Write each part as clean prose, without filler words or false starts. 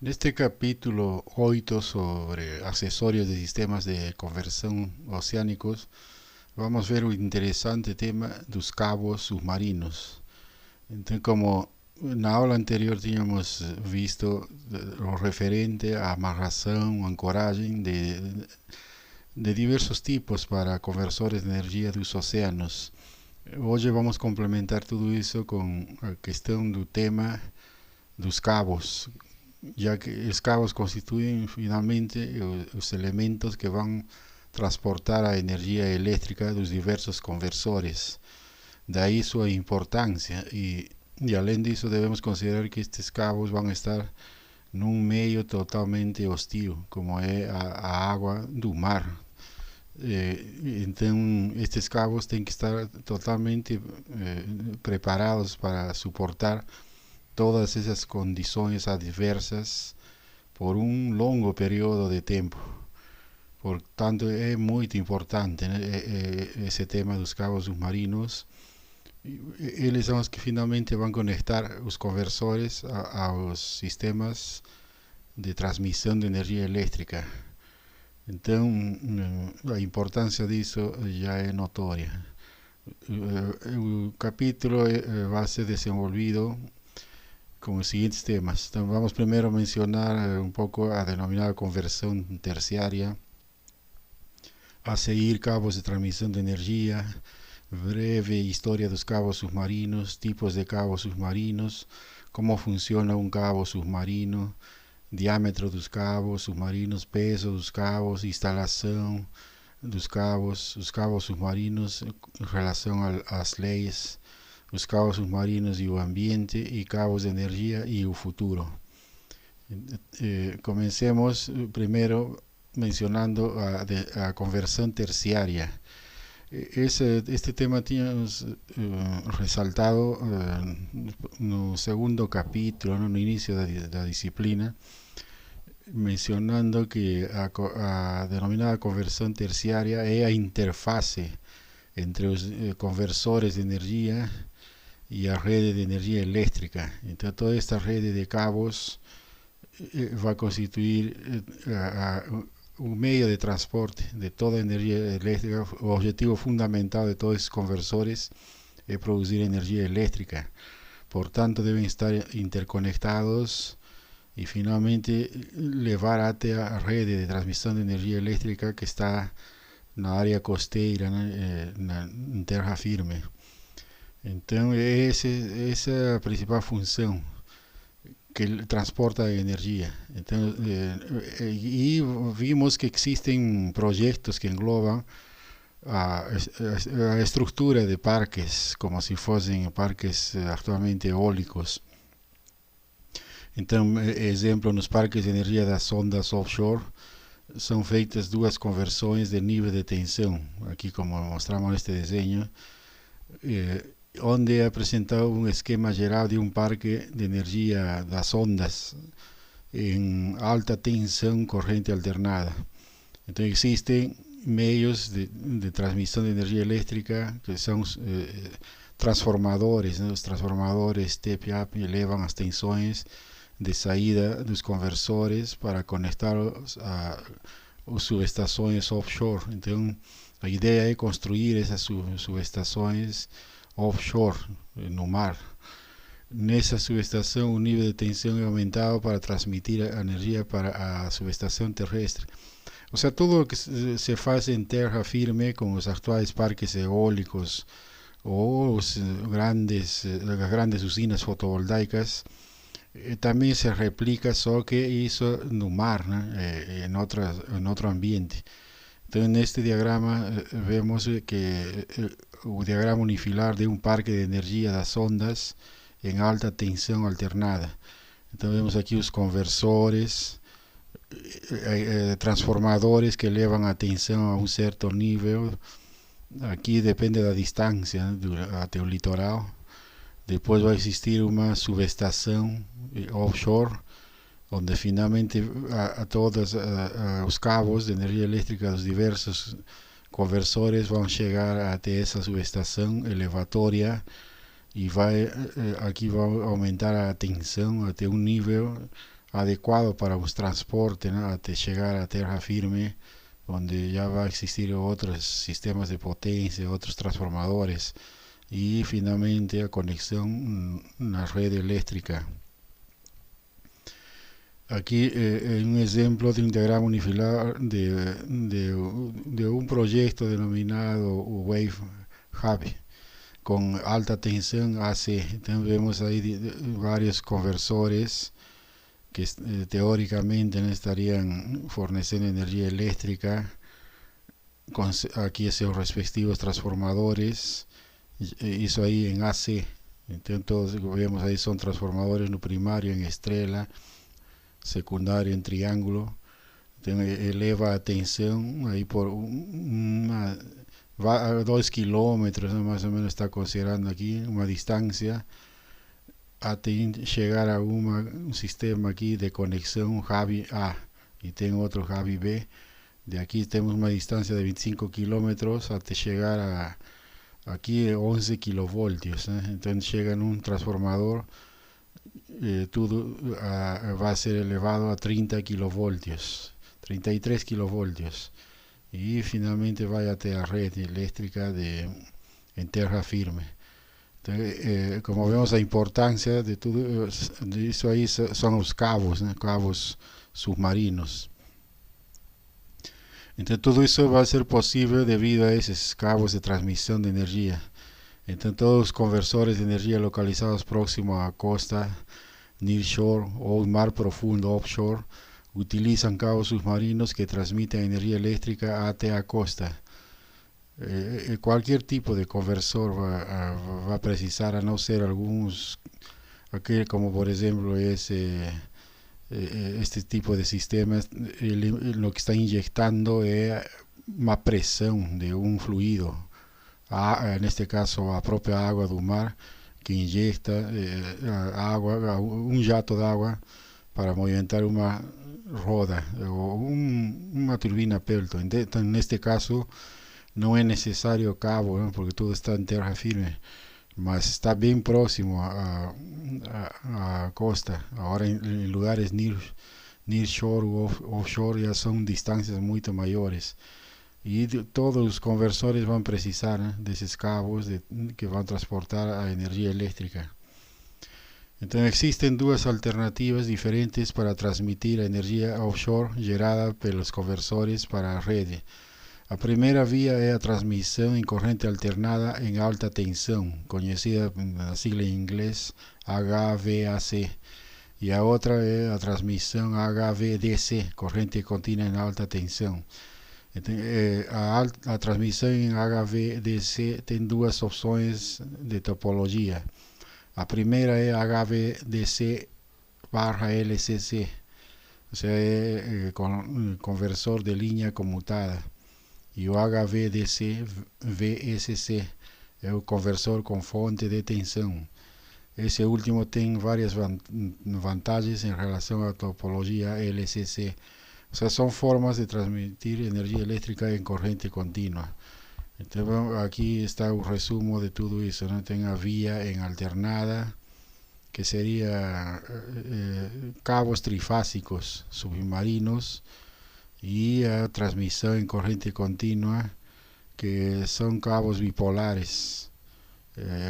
En este capítulo 8 sobre accesorios de sistemas de conversión oceánicos, vamos a ver un interesante tema dos cabos submarinos. Entonces, como en la aula anterior teníamos visto lo referente a amarración o ancoraje de diversos tipos para conversores de energía de los océanos. Hoy vamos a complementar todo eso con la cuestión del tema dos cabos, ya que los cabos constituyen finalmente los elementos que van a transportar la energía eléctrica de los diversos conversores. De ahí su importancia y além disso debemos considerar que estos cabos van a estar en un medio totalmente hostil, como es a agua do mar. Então, estes cabos têm que estar totalmente preparados para suportar todas essas condições adversas por um longo período de tempo. Portanto, é muito importante, né, esse tema dos cabos submarinos. Eles são os que finalmente vão conectar os conversores aos sistemas de transmissão de energia elétrica. Então, a importância disso já é notória. O capítulo vai ser desenvolvido con los siguientes temas. Entonces, vamos primero a mencionar un poco a denominada conversión terciaria, a seguir cabos de transmisión de energía, breve historia de los cabos submarinos, tipos de cabos submarinos, cómo funciona un cabo submarino, diámetro dos cabos submarinos, peso dos cabos, instalación dos cabos, os cabos submarinos em relação às leis, os cabos submarinos e o ambiente, e cabos de energia e o futuro. Comencemos primeiro mencionando a conversão terciária. Este tema tínhamos resaltado no segundo capítulo, no início da disciplina, mencionando que a denominada conversão terciária é a interface entre os conversores de energia y a red de energía eléctrica. Entonces, toda esta red de cabos va a constituir un medio de transporte de toda energía eléctrica. El objetivo fundamental de todos estos conversores es producir energía eléctrica. Por tanto, deben estar interconectados y finalmente levar até a red de transmisión de energía eléctrica que está en la área costeira, en terra firme. Então, essa é a principal função que transporta a energia. Então, e vimos que existem projetos que englobam a estrutura de parques, como se fossem parques atualmente eólicos. Então, exemplo, nos parques de energia das ondas offshore, são feitas duas conversões de nível de tensão, aqui como mostramos neste desenho, onde é apresentado um esquema geral de um parque de energia das ondas em alta tensão corrente alternada. Então existem meios de transmissão de energia elétrica que são transformadores, né? Os transformadores step-up elevam as tensões de saída dos conversores para conectá-los a subestações offshore. Então a ideia é construir essas subestações offshore, no mar. Nessa subestação, o nível de tensão é aumentado para transmitir a energia para a subestação terrestre. Ou seja, tudo o que se faz em terra firme com os atuais parques eólicos ou as grandes usinas fotovoltaicas, também se replica, só que isso no mar, né? em outro ambiente. Então, neste diagrama vemos que o diagrama unifilar de um parque de energia das ondas em alta tensão alternada. Então, vemos aqui os conversores, transformadores que levam a tensão a um certo nível. Aqui depende da distância, né, até o litoral. Depois vai existir uma subestação offshore, onde finalmente a todos os cabos de energia elétrica dos diversos conversores vão chegar até essa subestação elevatória e aqui vai aumentar a tensão até um nível adecuado para un transporte, ¿no? Hasta llegar a tierra firme, donde ya va a existir otros sistemas de potencia, otros transformadores y finalmente a conexión una red eléctrica. Aquí un ejemplo de un diagrama unifilar de un proyecto denominado Wave Hub con alta tensión AC. Entonces vemos ahí varios conversores que teóricamente no estarían forneciendo energía eléctrica con aquí esos respectivos transformadores. Hizo ahí en AC. Entonces todos vemos ahí son transformadores no primario en estrella, secundario en triángulo. Entonces eleva a tensión ahí por va a 2 kilómetros, ¿no? Más o menos está considerando aquí una distancia hasta llegar a un sistema aquí de conexión Javi A y tengo otro Javi B. De aquí tenemos una distancia de 25 kilómetros hasta llegar a aquí 11 kilovoltios, ¿eh? Entonces llega en un transformador, todo va a ser elevado a 30 kilovoltios, 33 kilovoltios y finalmente vaya a la red eléctrica en tierra firme. Entonces, como vemos la importancia de todo de eso ahí son los cabos, ¿no? Cabos submarinos. Entonces todo eso va a ser posible debido a esos cabos de transmisión de energía. Entonces todos los conversores de energía localizados próximos a costa, nearshore o mar profundo offshore utilizan cabos submarinos que transmiten energía eléctrica a costa. Cualquier tipo de conversor va a precisar, a no ser algunos, aquel como por ejemplo este tipo de sistemas, lo que está inyectando es una presión de un fluido, en este caso a propia agua del mar, que inyecta agua, un jato de agua para movimentar una roda o una turbina Pelton. En este caso no es necesario cabo, ¿no? Porque todo está en tierra firme, mas está bien próximo a costa. Ahora en lugares nearshore u offshore ya son distancias mucho mayores y todos los conversores van a precisar, ¿no? De esos cabos que van a transportar a energía eléctrica. Entonces existen dos alternativas diferentes para transmitir energía offshore generada por los conversores para red. La primera vía es la transmisión en corriente alternada en alta tensión, conocida en la sigla en inglés HVAC, y la otra es la transmisión HVDC, corriente continua en alta tensión. Entonces, la transmisión en HVDC tiene dos opciones de topología. La primera es HVDC barra LCC, o sea, conversor de línea conmutada. Y o HVDC VSC es el conversor con fuente de tensión. Ese último tiene varias vantagens en relación a la topología LCC. O sea, son formas de transmitir energía eléctrica en corriente continua. Entonces, bueno, aquí está un resumen de todo eso, ¿no? Tenga vía en alternada, que sería cabos trifásicos submarinos, y transmisión en corriente continua, que son cabos bipolares,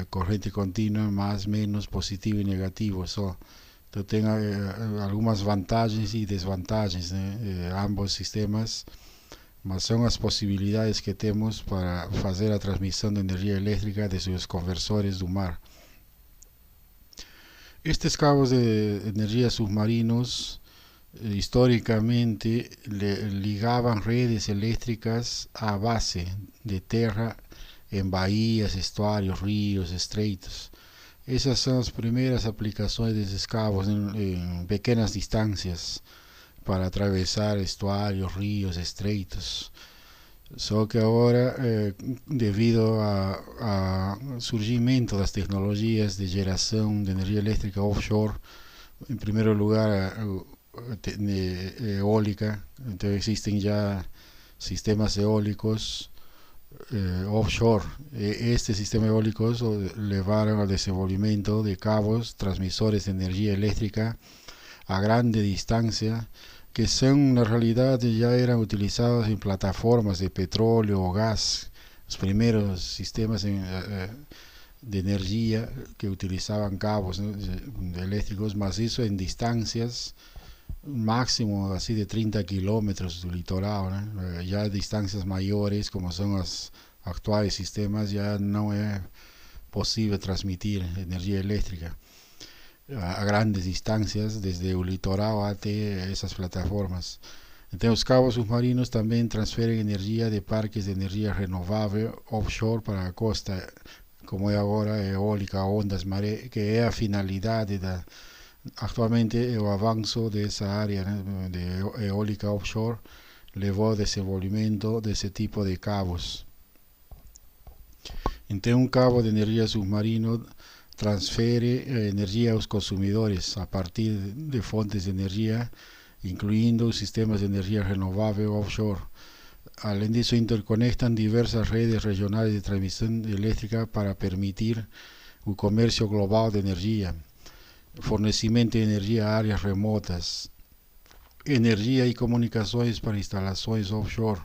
corriente continua más menos positivo y negativo. Entonces tenga algunas vantagens y desvantagens, ambos sistemas, mas son las posibilidades que tenemos para hacer la transmisión de energía eléctrica de sus conversores del mar. Estos cabos de energía submarinos históricamente ligaban redes eléctricas a base de tierra en bahías, estuarios, ríos, estreitos. Esas son las primeras aplicaciones de esos cabos en pequeñas distancias para atravesar estuarios, ríos, estreitos. Solo que ahora, debido al surgimiento de las tecnologías de generación de energía eléctrica offshore, en primer lugar eólica, entonces existen ya sistemas eólicos offshore. Este sistema eólicos llevaron al desenvolvimiento de cabos transmisores de energía eléctrica a grande distancia, que son en realidad ya eran utilizados en plataformas de petróleo o gas, los primeros sistemas de energía que utilizaban cabos, ¿no?, eléctricos macizos en distancias máximo así de 30 kilómetros del litoral, ¿no? Ya distancias mayores como son los actuales sistemas ya no es posible transmitir energía eléctrica a grandes distancias desde el litoral hasta esas plataformas. Entonces los cabos submarinos también transfieren energía de parques de energía renovable offshore para la costa, como es ahora eólica, ondas, maré, que es a finalidad actualmente el avance de esa área, ¿no?, de eólica offshore llevó al desenvolvimiento de ese tipo de cabos. Entonces un cabo de energía submarino transfiere energía a los consumidores a partir de fuentes de energía, incluyendo sistemas de energía renovable offshore. Al de eso, interconectan diversas redes regionales de transmisión eléctrica para permitir un comercio global de energía, fornecimiento de energía a áreas remotas, energía y comunicaciones para instalaciones offshore.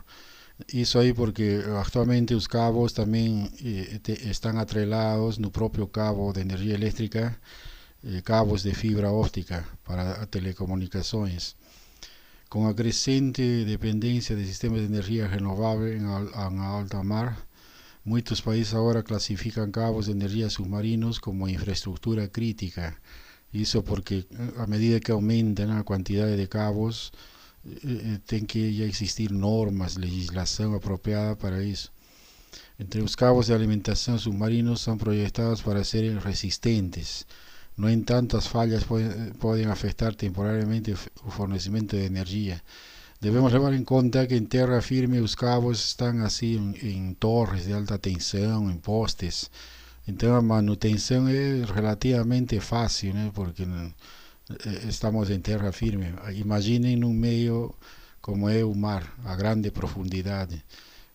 Isso aí porque actualmente os cabos também estão atrelados no próprio cabo de energia elétrica, cabos de fibra óptica para telecomunicações. Com a crescente dependência de sistemas de energia renovável em alta mar, muitos países agora classificam cabos de energia submarinos como infraestrutura crítica. Isso porque a medida que aumenta a quantidade de cabos, tem que ya existir normas, legislación apropiada para eso. Entre los cabos de alimentación submarinos son proyectados para ser resistentes. No en tantas fallas pueden afectar temporalmente el fornecimiento de energía. Debemos llevar en cuenta que en tierra firme los cabos están así en torres de alta tensión, en postes. Entonces la manutención es relativamente fácil, ¿no?, porque estamos en tierra firme. Imaginen un medio como es el mar, a grande profundidad.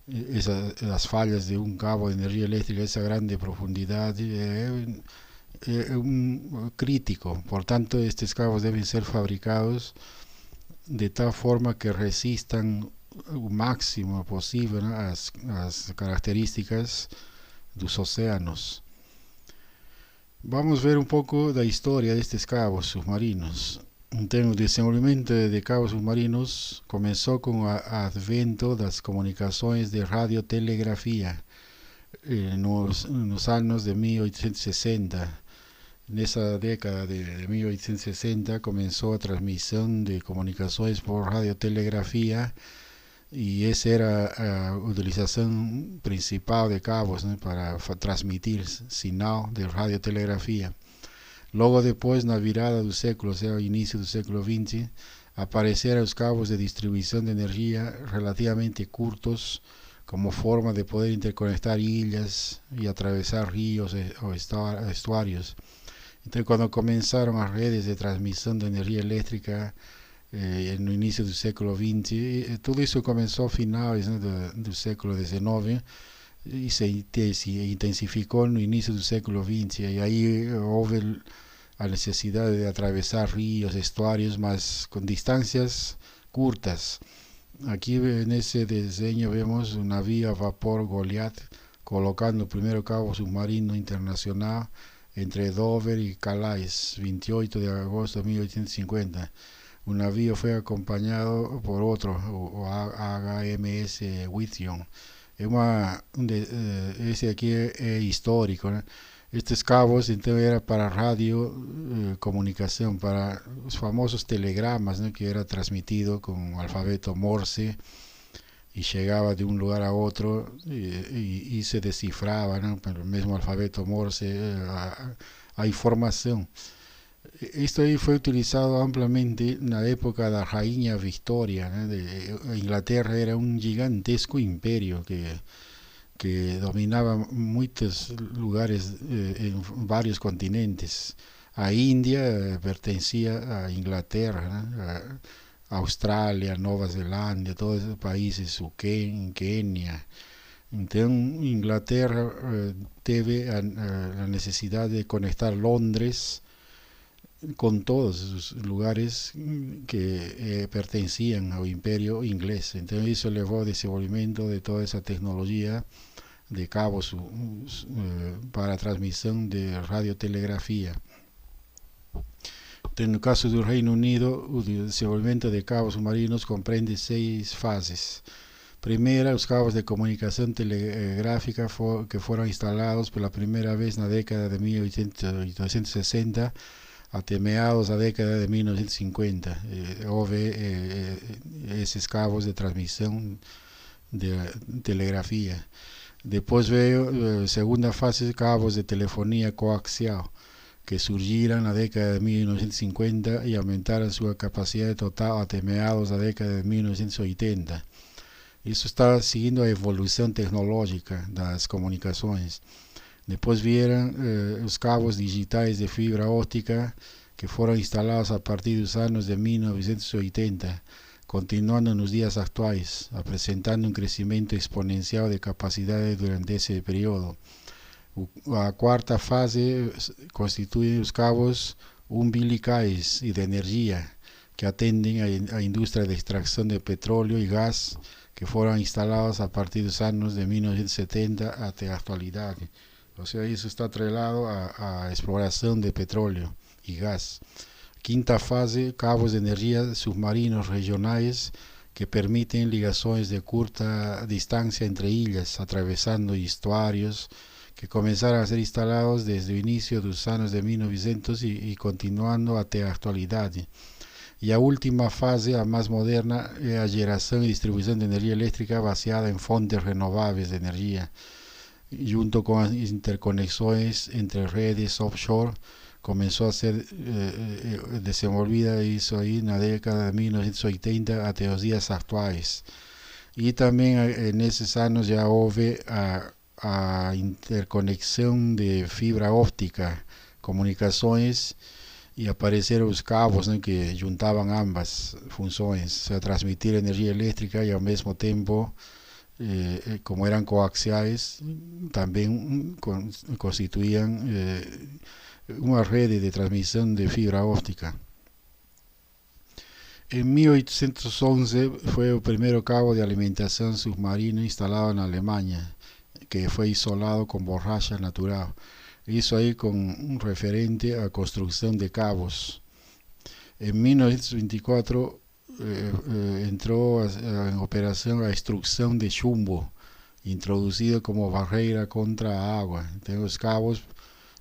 Las fallas de un cabo de energía eléctrica, esa grande profundidad es crítico. Por tanto, estos cabos deben ser fabricados de tal forma que resistan o máximo posible, ¿no?, las características de los océanos. Vamos a ver un poco la historia de estos cabos submarinos. El desenvolvimiento de cabos submarinos comenzó con el advento de las comunicaciones de radiotelegrafía en los años de 1860. En esa década de 1860 comenzó la transmisión de comunicaciones por radiotelegrafía, y esa era la utilización principal de cabos, ¿no?, para transmitir señal de radiotelegrafía. Luego después, en la virada del século, o sea, inicio del século XX, aparecieron los cabos de distribución de energía relativamente cortos como forma de poder interconectar islas y atravesar ríos o estuarios. Entonces, cuando comenzaron las redes de transmisión de energía eléctrica en el inicio del século XX, todo eso comenzó a finales, ¿no?, del século XIX y se intensificó en el inicio del século XX, y ahí hubo la necesidad de atravesar ríos, estuarios, más con distancias cortas. Aquí en ese diseño vemos un navío a vapor Goliath colocando el primer cabo submarino internacional entre Dover y Calais, 28 de agosto de 1850. Un navío fue acompañado por otro, o HMS Whitfield. Ese aquí es histórico, ¿no? Estos cabos entonces era para radio comunicación, para los famosos telegramas, ¿no?, que era transmitido con alfabeto Morse y llegaba de un lugar a otro y se descifraba, ¿no?, por el mismo alfabeto Morse a información. Esto ahí fue utilizado ampliamente en la época de la Reina Victoria, ¿no?, de Inglaterra. Era un gigantesco imperio que dominaba muchos lugares en varios continentes. A India pertenecía a Inglaterra, ¿no?, a Australia, Nueva Zelanda, todos esos países, Kenia. Entonces Inglaterra tuvo la necesidad de conectar Londres con todos esos lugares que pertenecían al imperio inglés. Entonces eso llevó al desenvolvimiento de toda esa tecnología de cabos para transmisión de radiotelegrafía. En el caso del Reino Unido, el desenvolvimiento de cabos submarinos comprende 6 fases. Primera, los cabos de comunicación telegráfica que fueron instalados por la primera vez en la década de 1860 hasta mediados de la década de 1950. Hubo esos cabos de transmisión de telegrafía. Después veo segunda fase, cabos de telefonía coaxial, que surgieron en la década de 1950 y aumentaron su capacidad total hasta mediados de la década de 1980. Eso está siguiendo la evolución tecnológica de las comunicaciones. Después vieron los cabos digitales de fibra óptica que fueron instalados a partir de los años de 1980, continuando en los días actuales, presentando un crecimiento exponencial de capacidades durante ese periodo. La cuarta fase constituye los cabos umbilicales y de energía que atienden a la industria de extracción de petróleo y gas, que fueron instalados a partir de los años de 1970 hasta la actualidad. O sea, eso está atrelado a exploración de petróleo y gas. Quinta fase, cabos de energía submarinos regionales que permiten ligaciones de corta distancia entre islas, atravesando estuarios, que comenzaron a ser instalados desde el inicio de los años de 1900 y continuando hasta la actualidad. Y la última fase, la más moderna, es la generación y distribución de energía eléctrica basada en fuentes renovables de energía, junto con interconexiones entre redes offshore. Comenzó a ser desenvolvida eso ahí en la década de 1980 hasta los días actuales. Y también en esos años ya hubo a interconexión de fibra óptica, comunicaciones, y aparecieron los cabos, ¿no?, que juntaban ambas funciones, o sea, transmitir energía eléctrica y al mismo tiempo, como eran coaxiales, también constituían una red de transmisión de fibra óptica. En 1811 fue el primer cabo de alimentación submarino instalado en Alemania, que fue isolado con borracha natural. Hizo ahí con un referente a construcción de cabos. En 1924 entró en operación la extrusión de chumbo, introducido como barrera contra agua. Entonces, los cabos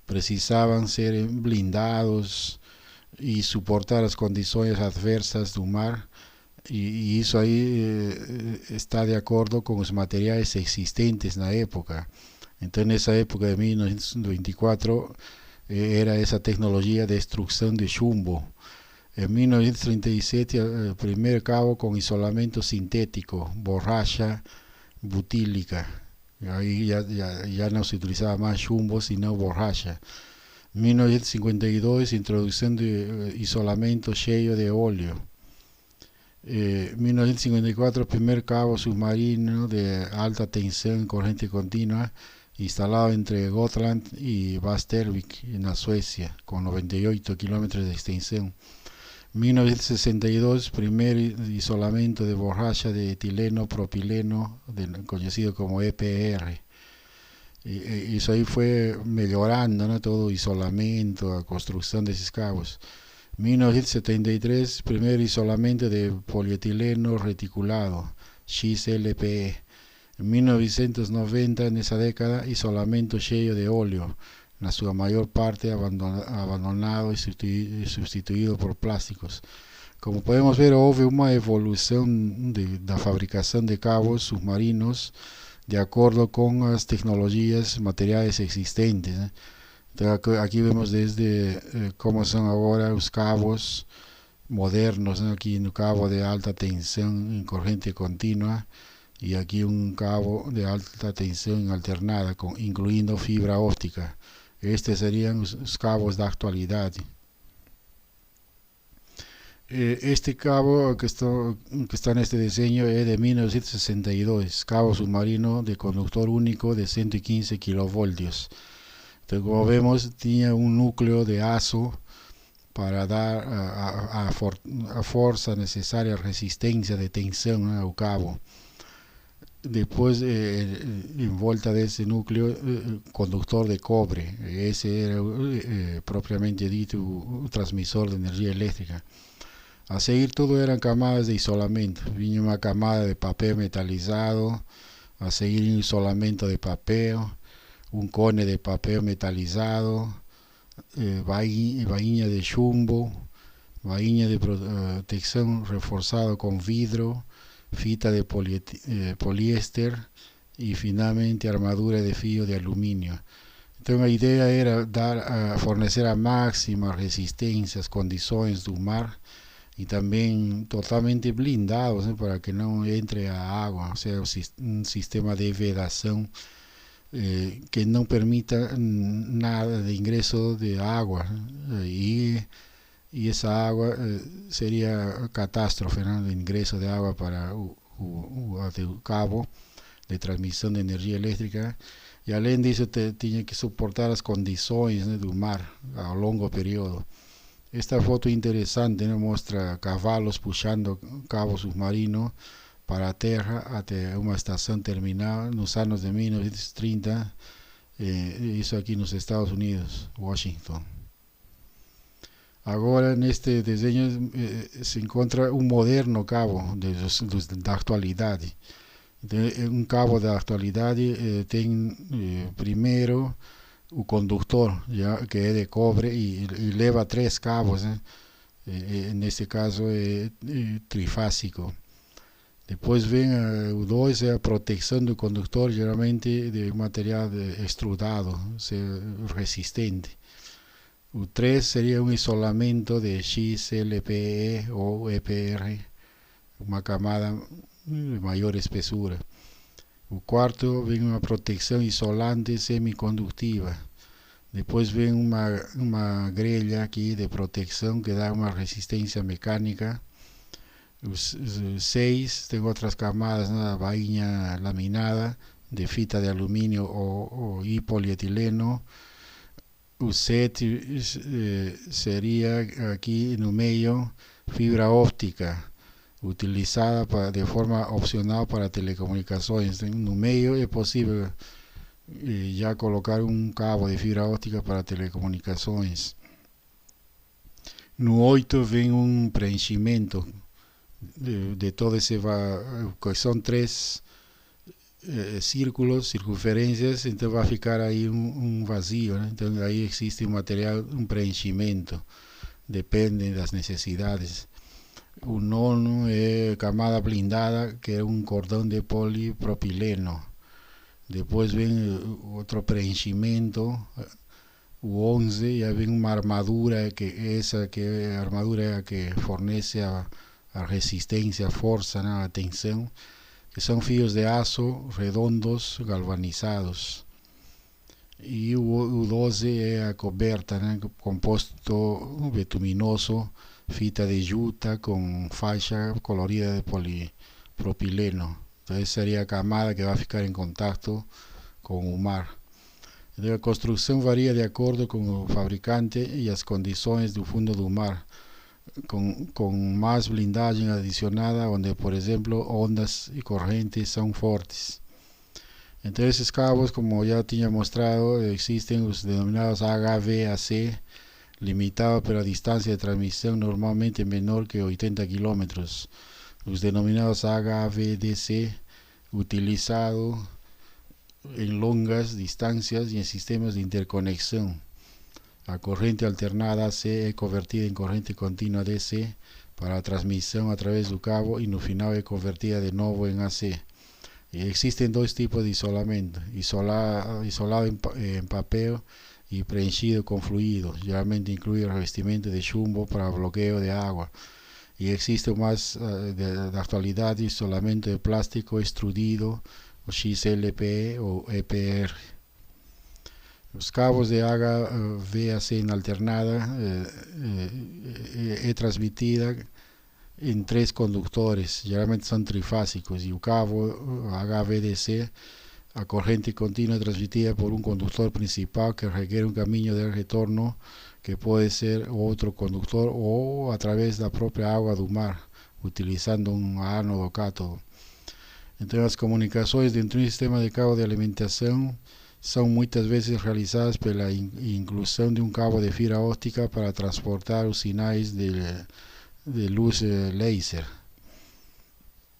precisaban ser blindados y soportar las condiciones adversas del mar, y eso ahí está de acuerdo con los materiales existentes en la época. Entonces, en esa época de 1924 era esa tecnología de extrusión de chumbo. En 1937 el primer cabo con isolamiento sintético, borracha butílica. Ahí ya no se utilizaba más chumbo sino borracha. 1952 introducción de isolamiento cheio de óleo. 1954 primer cabo submarino de alta tensión corriente continua instalado entre Gotland y Västervik en la Suecia con 98 kilómetros de extensión. 1962 primer isolamiento de borracha de etileno propileno conocido como EPR. Y eso ahí fue mejorando, ¿no?, todo isolamiento, la construcción de esos cabos. 1973 primer isolamiento de polietileno reticulado, XLPE. En 1990, en esa década, isolamiento cheio de óleo, en su mayor parte abandonado y sustituido por plásticos. Como podemos ver, hubo una evolución de la fabricación de cabos submarinos de acuerdo con las tecnologías materiales existentes, ¿eh? Entonces, aquí vemos desde cómo son ahora los cabos modernos, ¿no? Aquí un cabo de alta tensión en corriente continua, y aquí un cabo de alta tensión alternada, incluyendo fibra óptica. Estos serían los cabos de actualidad. Este cabo que está en este diseño es de 1962, cabo submarino de conductor único de 115 kilovoltios. Entonces, como vemos, tenía un núcleo de azo para dar a força necessária, a resistência de tensão, né, ao cabo. Depois, em volta desse núcleo, condutor de cobre. Esse era, propriamente dito, o transmissor de energia elétrica. A seguir, tudo eram camadas de isolamento. Vinha uma camada de papel metalizado, a seguir um isolamento de papel, um cone de papel metalizado, bainha de chumbo, bainha de protecção reforçada com vidro, fita de poliéster e finalmente armadura de fio de alumínio. Então a ideia era fornecer a máxima resistência às condições do mar e também totalmente blindados, né, para que não entre a água, ou seja, um sistema de vedação que não permita nada de ingresso de água, e essa água seria catástrofe, né, de ingresso de água para o cabo de transmissão de energia elétrica. E além disso tinha que suportar as condições, né, do mar a longo período. Esta foto interessante, né, mostra cavalos puxando cabo submarino para a terra até uma estação terminal nos anos de 1930, isso aqui nos Estados Unidos, Washington. Agora, neste desenho se encontra um moderno cabo da atualidade. Um cabo da atualidade tem primeiro o condutor, que é de cobre, e leva 3 cabos, né? Neste caso é trifásico. Depois vem o 2, é a proteção do condutor, geralmente de material extrudado, resistente. O 3 seria um isolamento de XLPE ou EPR, uma camada de maior espessura. O 4 vem uma proteção isolante semicondutiva. Depois vem uma grelha aqui de proteção que dá uma resistência mecânica. Os 6 tem outras camadas, né, bainha laminada de fita de alumínio e polietileno. O 7 seria aqui no meio fibra óptica, utilizada de forma opcional para telecomunicações. No meio é possível já colocar um cabo de fibra óptica para telecomunicações. No 8 vem um preenchimento de todo esse, que são 3 círculos, circunferências, então vai ficar aí um vazio, né? Então aí existe um material, um preenchimento, depende das necessidades. O 9 é camada blindada, que é um cordão de polipropileno. Depois vem outro preenchimento. O 11 já vem uma armadura, a armadura é a que fornece a resistência, a força, né, a tensão, que são fios de aço redondos galvanizados. E o 12 é a coberta, né, composto betuminoso, fita de juta com faixa colorida de polipropileno. Então essa seria a camada que vai ficar em contato com o mar. Então, a construção varia de acordo com o fabricante e as condições do fundo do mar, com mais blindagem adicionada, onde, por exemplo, ondas e correntes são fortes. Entre esses cabos, como já tinha mostrado, existem os denominados HVAC, limitados pela distância de transmissão normalmente menor que 80 km. Os denominados HVDC, utilizados em longas distâncias e em sistemas de interconexão. A corrente alternada AC é convertida em corrente contínua DC para a transmissão através do cabo e no final é convertida de novo em AC. E existem 2 tipos de isolamento: isolado em papel e preenchido com fluido. Geralmente inclui revestimento de chumbo para bloqueio de água. E existe o mais da atualidade, isolamento de plástico extrudido, o XLPE ou EPR. Os cabos de HVAC em alternada é transmitida em 3 condutores, geralmente são trifásicos, e o cabo HVDC a corriente continua transmitida por un conductor principal que requiere un camino de retorno que puede ser otro conductor o a través de la propia agua del mar, utilizando un ánodo cátodo. Entonces, as comunicações dentro de um sistema de cabo de alimentação são muitas vezes realizadas pela inclusão de um cabo de fibra óptica para transportar os sinais de luz laser.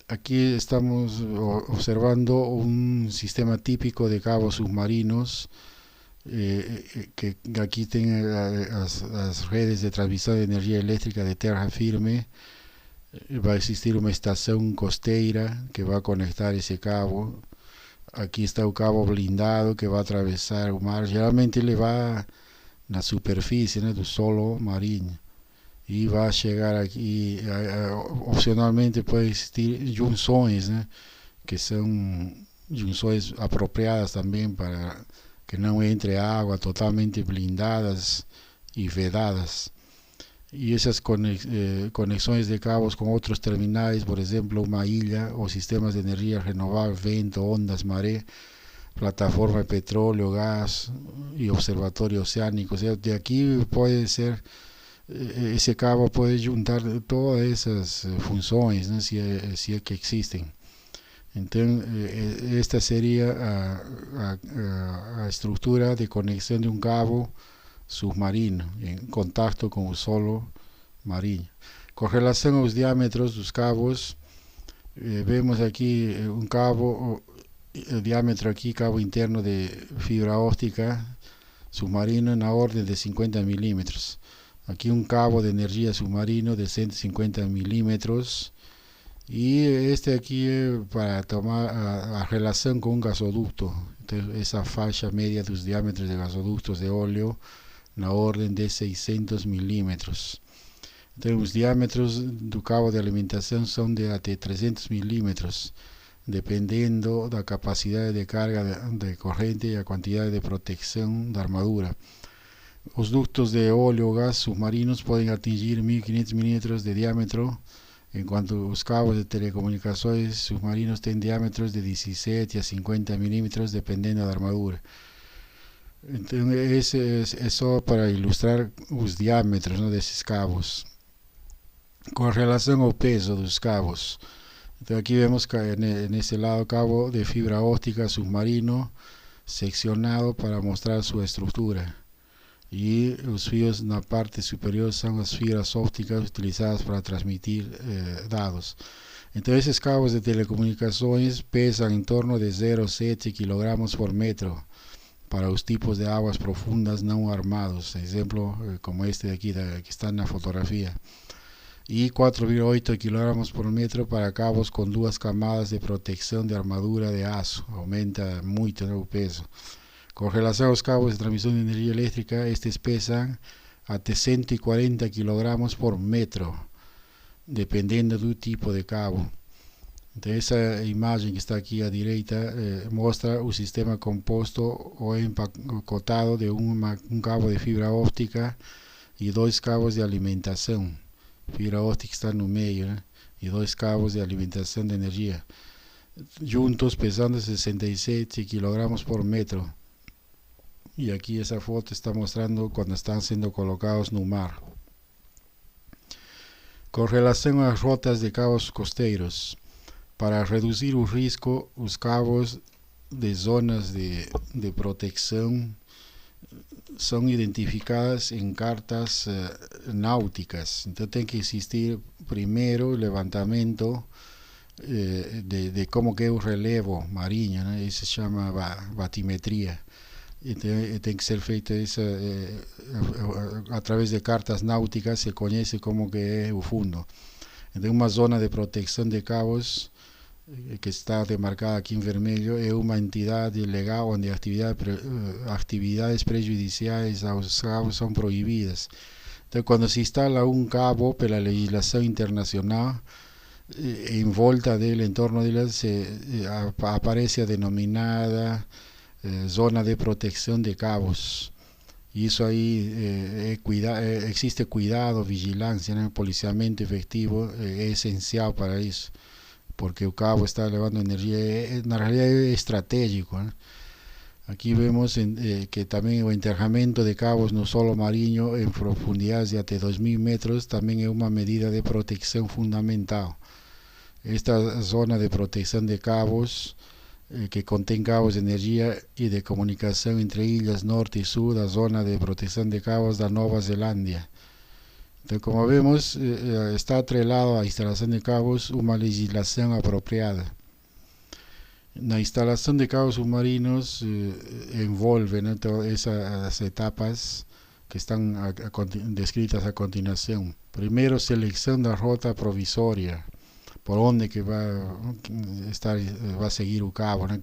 Aquí estamos observando un sistema típico de cabos submarinos que aquí tiene las redes de transmisión de energía eléctrica de tierra firme. Va a existir una estación costera que va a conectar ese cabo. Aquí está un cabo blindado que va a atravesar el mar. Geralmente le va a la superficie, ¿no?, del solo marino. Y va a llegar aquí, opcionalmente puede existir junções, ¿no?, que son junções apropiadas también para que no entre agua, totalmente blindadas y vedadas. Y esas conexiones de cabos con otros terminales, por ejemplo una isla o sistemas de energía renovable, viento, ondas, marea, plataforma de petróleo, gas y observatorio oceánico. O sea, de aquí puede ser, ese cabo puede juntar todas esas funciones, ¿no?, si es que existen. Entonces, esta sería la estructura de conexión de un cabo submarino en contacto con el solo marino. Con relación a los diámetros de los cabos, vemos aquí un cabo, el diámetro aquí, cabo interno de fibra óptica submarino en la orden de 50 milímetros. Aquí un cabo de energía submarino de 150 milímetros. Y este aquí para tomar la relación con un gasoducto. Entonces, esa faixa media de los diámetros de gasoductos de óleo en la orden de 600 milímetros. Entonces, los diámetros del cabo de alimentación son de hasta 300 milímetros, dependiendo de la capacidad de carga de corriente y la cantidad de protección de armadura. Los ductos de óleo o gas submarinos pueden atingir 1500 milímetros de diámetro, en cuanto los cabos de telecomunicaciones submarinos tienen diámetros de 17 a 50 milímetros, dependiendo de la armadura. Entonces, eso para ilustrar los diámetros, ¿no?, de esos cabos. Con relación al peso de los cabos, entonces aquí vemos que en este lado cabo de fibra óptica submarino seccionado para mostrar su estructura. Y los fíos en la parte superior son las fibras ópticas utilizadas para transmitir datos. Entonces, esos cabos de telecomunicaciones pesan en torno de 0,7 kilogramos por metro para los tipos de aguas profundas no armados, ejemplo como este de aquí que está en la fotografía, y 4,8 kilogramos por metro para cabos con dos camadas de protección de armadura de azo. Aumenta mucho el peso. Con relación a los cabos de transmisión de energía eléctrica, estos pesan hasta 140 kilogramos por metro, dependiendo del tipo de cabo. Entonces, esa imagen que está aquí a derecha muestra un sistema compuesto o empacotado de un cabo de fibra óptica y dos cabos de alimentación. Fibra óptica está en el medio, ¿no?, y dos cabos de alimentación de energía, juntos pesando 67 kilogramos por metro. Y aquí esa foto está mostrando cuando están siendo colocados en el mar. Con relación a las rutas de cabos costeros, para reducir el riesgo, los cabos de zonas de protección son identificadas en cartas náuticas. Entonces tiene que existir primero el levantamiento de cómo queda el relevo marino, ¿no?, eso se llama batimetría. Tiene que ser feito a través de cartas náuticas, se conoce como que es el fondo. Entonces, una zona de protección de cabos que está demarcada aquí en vermelho es una entidad ilegal donde actividades prejudiciales a los cabos son prohibidas. Entonces, cuando se instala un cabo por la legislación internacional, en volta del entorno de él aparece a denominada zona de protección de cabos. Y eso ahí existe cuidado, vigilancia, ¿no?, policiamiento efectivo es esencial para eso, porque o cabo está levando energia, na realidade é estratégico, né? Aqui vemos que também o enterramento de cabos no solo marinho em profundidades de até 2.000 metros também é uma medida de proteção fundamental. Esta zona de proteção de cabos, que contém cabos de energia e de comunicação entre ilhas norte e sul da zona de proteção de cabos da Nova Zelândia. Então, como vemos, está atrelado à instalação de cabos uma legislação apropriada. Na instalação de cabos submarinos envolve, né, todas essas etapas que estão descritas a continuação. Primeiro, seleção da rota provisória, por onde que vai seguir o cabo, né,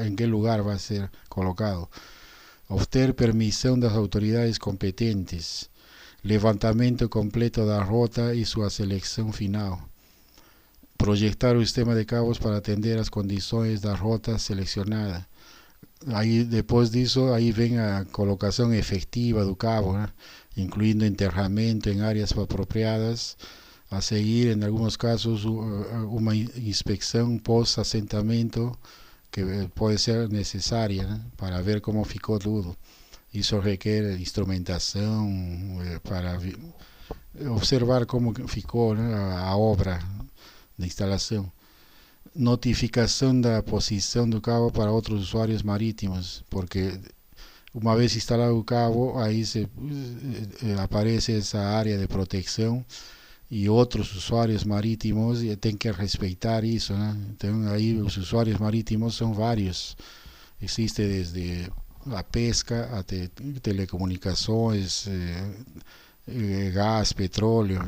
em que lugar vai ser colocado. Obter permissão das autoridades competentes, levantamento completo da rota e sua seleção final. Projetar o sistema de cabos para atender às condições da rota selecionada. Aí, depois disso, aí vem a colocação efetiva do cabo, né? Incluindo enterramento em áreas apropriadas, a seguir, em alguns casos, uma inspeção pós-assentamento que pode ser necessária, né? Para ver como ficou tudo. Isso requer instrumentação para observar como ficou, né, a obra de instalação. Notificação da posição do cabo para outros usuários marítimos, porque uma vez instalado o cabo, aí aparece essa área de proteção e outros usuários marítimos têm que respeitar isso, né? Então aí os usuários marítimos são vários. Existe desde a pesca até telecomunicações, gás, petróleo,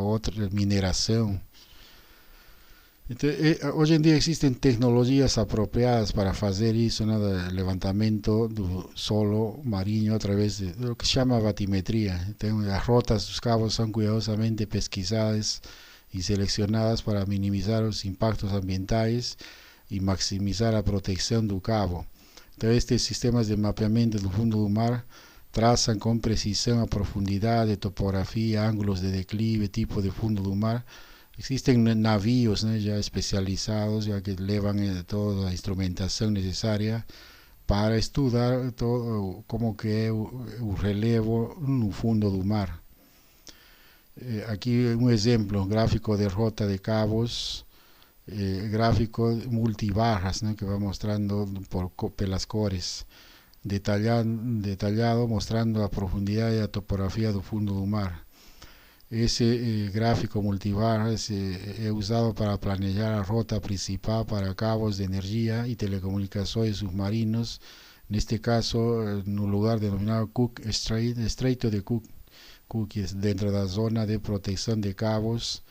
outra mineração. Então, hoje em dia existem tecnologias apropriadas para fazer isso, né, levantamento do solo marinho através do que se chama batimetria. Então, as rotas dos cabos são cuidadosamente pesquisadas e selecionadas para minimizar os impactos ambientais e maximizar a proteção do cabo. Então, estes sistemas de mapeamento do fundo do mar traçam com precisão a profundidade, topografia, ângulos de declive, tipo de fundo do mar. Existem navios, né, já especializados, já que levam toda a instrumentação necessária para estudar todo, como que é o relevo no fundo do mar. Aqui um exemplo, gráfico de rota de cabos, gráfico multibarras, né, que vai mostrando pelas cores, detalhado mostrando a profundidade e a topografia do fundo do mar. Esse gráfico multibarras é usado para planejar a rota principal para cabos de energia e telecomunicações submarinos, neste caso no lugar denominado Cook Strait, Estreito de Cook, dentro da zona de proteção de cabos,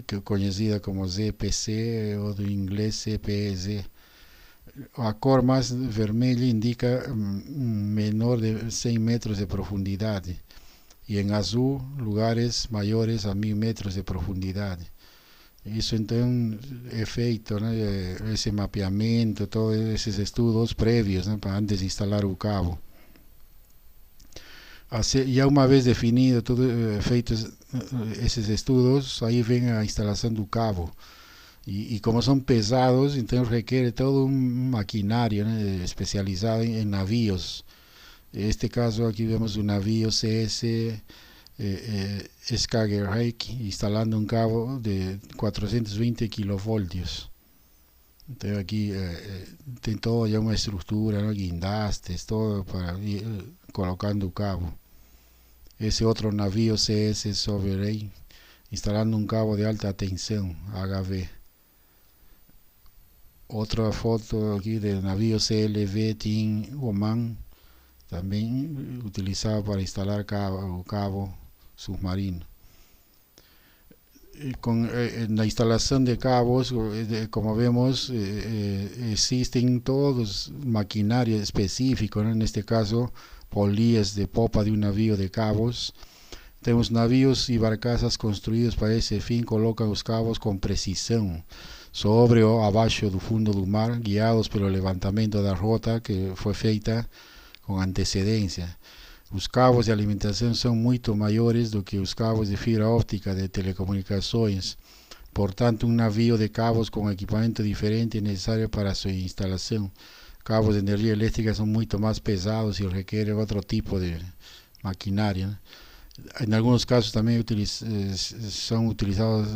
que é conhecida como ZPC ou do inglês CPZ. A cor mais vermelha indica menor de 100 metros de profundidade e em azul lugares maiores a 1.000 metros de profundidade. Isso então é feito, né, esse mapeamento, todos esses estudos prévios, né, para antes de instalar o cabo. Já uma vez definido, feitos esses estudos, aí vem a instalação do cabo. E como são pesados, então requer todo um maquinário, né, especializado em navios. Neste caso aqui vemos um navio CS Skagerrak instalando um cabo de 420 kV. Então aqui tem toda já uma estrutura, né, guindastes, todo para ir colocando o cabo. Esse outro navio CS Sovereign instalando um cabo de alta tensão, HV. Outra foto aqui do navio CLV Team Oman, também utilizado para instalar o cabo submarino. Na instalação de cabos, como vemos, existem todos maquinários específicos, né? Neste caso, polias de popa de um navio de cabos. Temos navios e barcaças construídos para esse fim, colocam os cabos com precisão sobre ou abaixo do fundo do mar, guiados pelo levantamento da rota que foi feita com antecedência. Os cabos de alimentação são muito maiores do que os cabos de fibra óptica de telecomunicações, Por tanto, un navío de cabos con equipamiento diferente es necesario para su instalación. Cabos de energía eléctrica son mucho más pesados y requieren otro tipo de maquinaria, ¿no? En algunos casos también son utilizados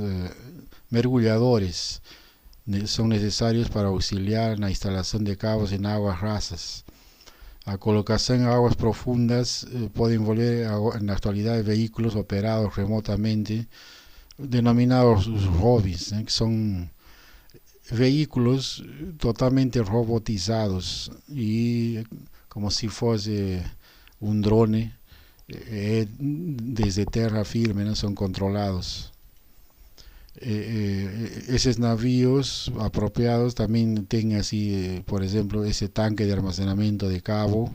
mergulladores, son necesarios para auxiliar la instalación de cabos en aguas rasas. La colocación en aguas profundas puede envolver en la actualidad vehículos operados remotamente, denominados ROVs, que son vehículos totalmente robotizados y como si fuese un drone desde tierra firme, ¿no? Son controlados. Esos navíos apropiados también tienen así, por ejemplo, ese tanque de almacenamiento de cabo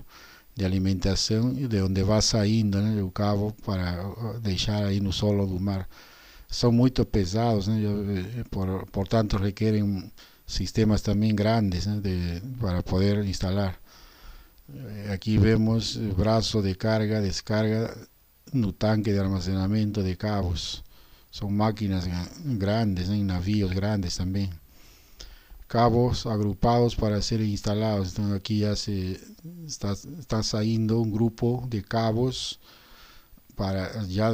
de alimentación de donde va saindo, ¿no? El cabo para dejar ahí no solo do mar. Son muy pesados, ¿no? Por tanto requieren sistemas también grandes, ¿no? Para poder instalar. Aquí vemos el brazo de carga, descarga, un tanque de almacenamiento de cabos. Son máquinas grandes, ¿no? Y navíos grandes también. Cabos agrupados para ser instalados. Entonces aquí ya está saliendo un grupo de cabos para ya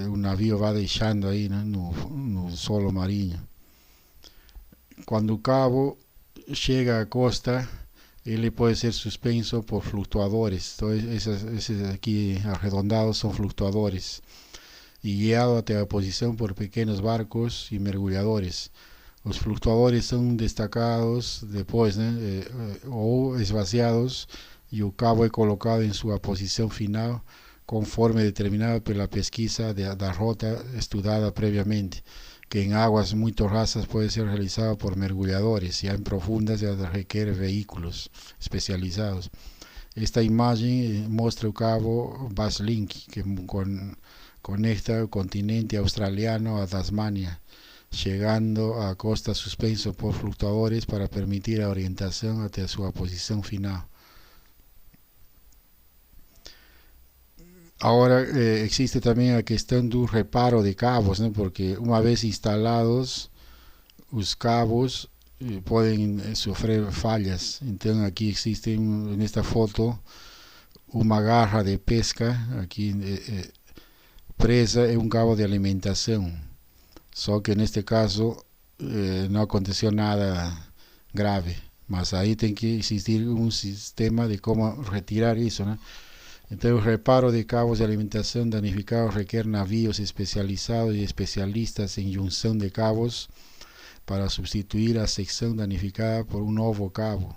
un navío va dejando ahí, ¿no? No solo marino. Cuando el cabo llega a costa, él puede ser suspenso por fluctuadores. Entonces esos aquí arredondados son fluctuadores y guiado a la posición por pequeños barcos y mergulladores. Los fluctuadores son destacados después, ¿no? O esvaciados y el cabo es colocado en su posición final conforme determinado por la pesquisa de la ruta estudiada previamente, que en aguas muy rasas puede ser realizado por mergulladores, ya en profundas ya requiere vehículos especializados. Esta imagen muestra el cabo Baslink, que conecta el continente australiano a Tasmania, llegando a costa suspenso por fluctuadores para permitir la orientación hacia su posición final. Ahora existe también la cuestión de un reparo de cabos, ¿no? Porque una vez instalados los cabos pueden sufrir fallas. Entonces aquí existe en esta foto una garra de pesca, aquí presa en un cabo de alimentación. Solo que en este caso no aconteció nada grave, mas ahí tiene que existir un sistema de cómo retirar eso, ¿no? Entonces, el reparo de cabos de alimentación danificados requiere navíos especializados y especialistas en junción de cabos para sustituir la sección danificada por un nuevo cabo.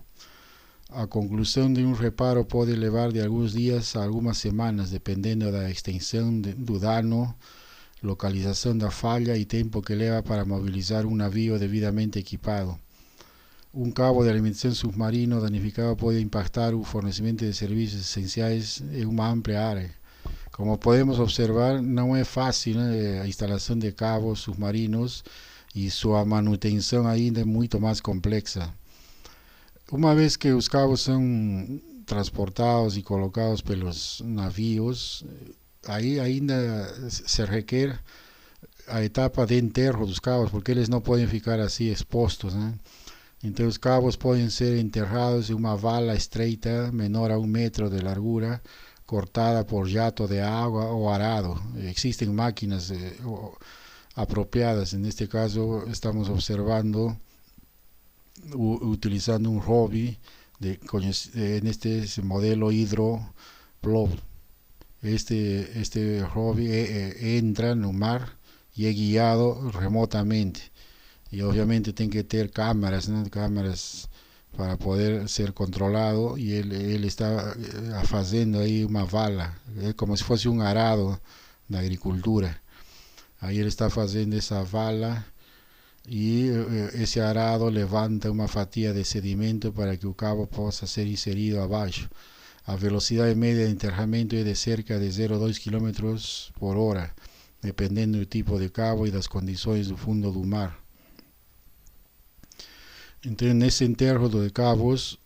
A conclusión de un reparo puede llevar de algunos días a algunas semanas, dependiendo de la extensión del daño, localización de la falla y tiempo que lleva para movilizar un navío debidamente equipado. Un cabo de alimentación submarino danificado puede impactar el fornecimiento de servicios esenciales en una amplia área. Como podemos observar, no es fácil, ¿no? La instalación de cabos submarinos y su manutención ainda es mucho más compleja. Una vez que los cabos son transportados y colocados por los navíos, ahí ainda se requiere a etapa de enterro de los cabos, porque ellos no pueden ficar así expuestos, ¿no? Entonces los cabos pueden ser enterrados en una vala estreita menor a 1 metro de largura, cortada por jato de agua o arado. Existen máquinas apropiadas. En este caso estamos observando utilizando un ROV en este modelo Hydro-Plow. Este ROV entra en el mar y es guiado remotamente. Y obviamente tiene que tener cámaras, ¿no? Cámaras para poder ser controlado, y él está haciendo ahí una vala, como si fuese un arado de agricultura. Ahí él está haciendo esa vala y ese arado levanta una fatia de sedimento para que el cabo pueda ser inserido abajo. A velocidad media de enterramiento es de cerca de 0,2 km por hora, dependiendo del tipo de cabo y las condiciones del fondo del mar. Entonces, en ese enterro de cabos,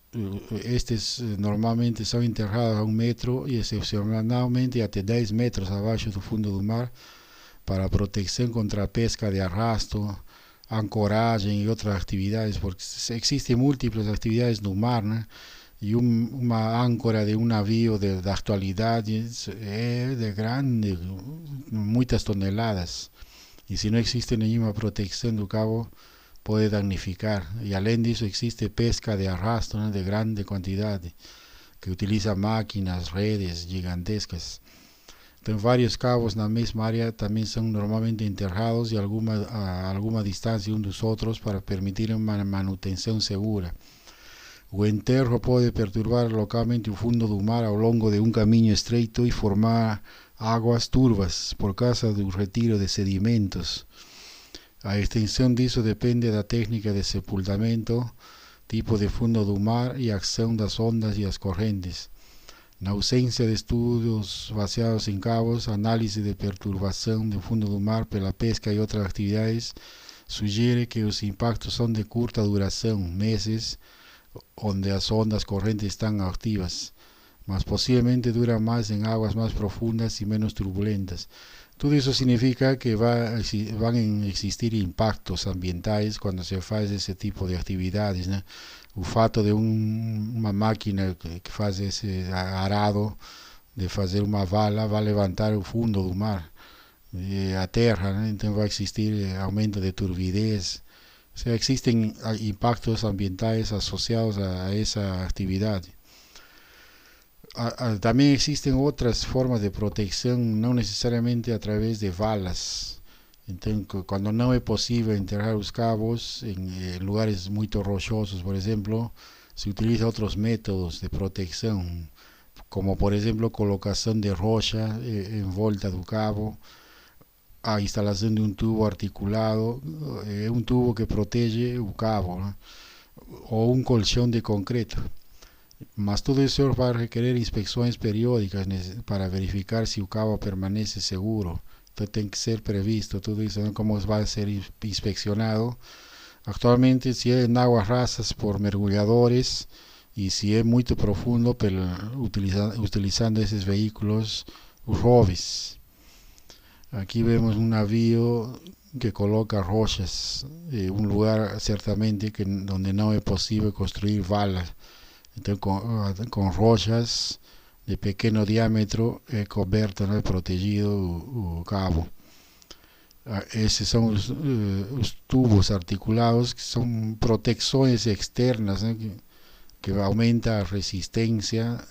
estos normalmente son enterrados a 1 metro y excepcionalmente hasta 10 metros abajo del fondo del mar, para protección contra pesca de arrastro, ancoraje y otras actividades, porque existen múltiples actividades no mar, ¿no? Y una áncora de un navío de actualidad es de grande, muchas toneladas. Y si no existe ninguna protección do cabo, puede damnificar. Y além disso, existe pesca de arrastro, ¿no? De grande cantidad, que utiliza máquinas, redes gigantescas. Entonces, varios cabos en la misma área también son normalmente enterrados y a alguna distancia unos dos otros para permitir una manutención segura. O enterro pode perturbar localmente o fundo do mar ao longo de um caminho estreito e formar águas turvas por causa do retiro de sedimentos. A extensão disso depende da técnica de sepultamento, tipo de fundo do mar e ação das ondas e as correntes. Na ausência de estudos baseados em cabos, análise de perturbação do fundo do mar pela pesca e outras atividades sugere que os impactos são de curta duração, meses, onde as ondas correntes están activas, mas posiblemente duran más en aguas más profundas y menos turbulentas. Todo eso significa que van a existir impactos ambientales cuando se hace ese tipo de actividades, ¿no? El fato de una máquina que hace ese arado, de hacer una vala, va a levantar el fondo del mar, a tierra, ¿no? Entonces va a existir aumento de turbidez. O sea, existen impactos ambientales asociados a esa actividad. También existen otras formas de protección, no necesariamente a través de balas. Entonces, cuando no es posible enterrar los cabos en lugares muy rochosos, por ejemplo, se utilizan otros métodos de protección, como por ejemplo colocación de rocha en volta del cabo, a instalación de un tubo articulado, un tubo que protege el cabo, ¿no? O un colchón de concreto. Mas todo eso va a requerir inspecciones periódicas para verificar si el cabo permanece seguro. Entonces tiene que ser previsto todo eso, ¿no? Cómo va a ser inspeccionado. Actualmente, si es en aguas rasas por mergulladores y si es muy profundo, pero utilizando esos vehículos ROVs. Aquí vemos un navío que coloca rochas, un lugar ciertamente donde no es posible construir balas. Entonces, con rochas de pequeño diámetro coberto, ¿no? Protegido el cabo. Esos son los tubos articulados, que son protecciones externas, ¿no? que aumenta la resistencia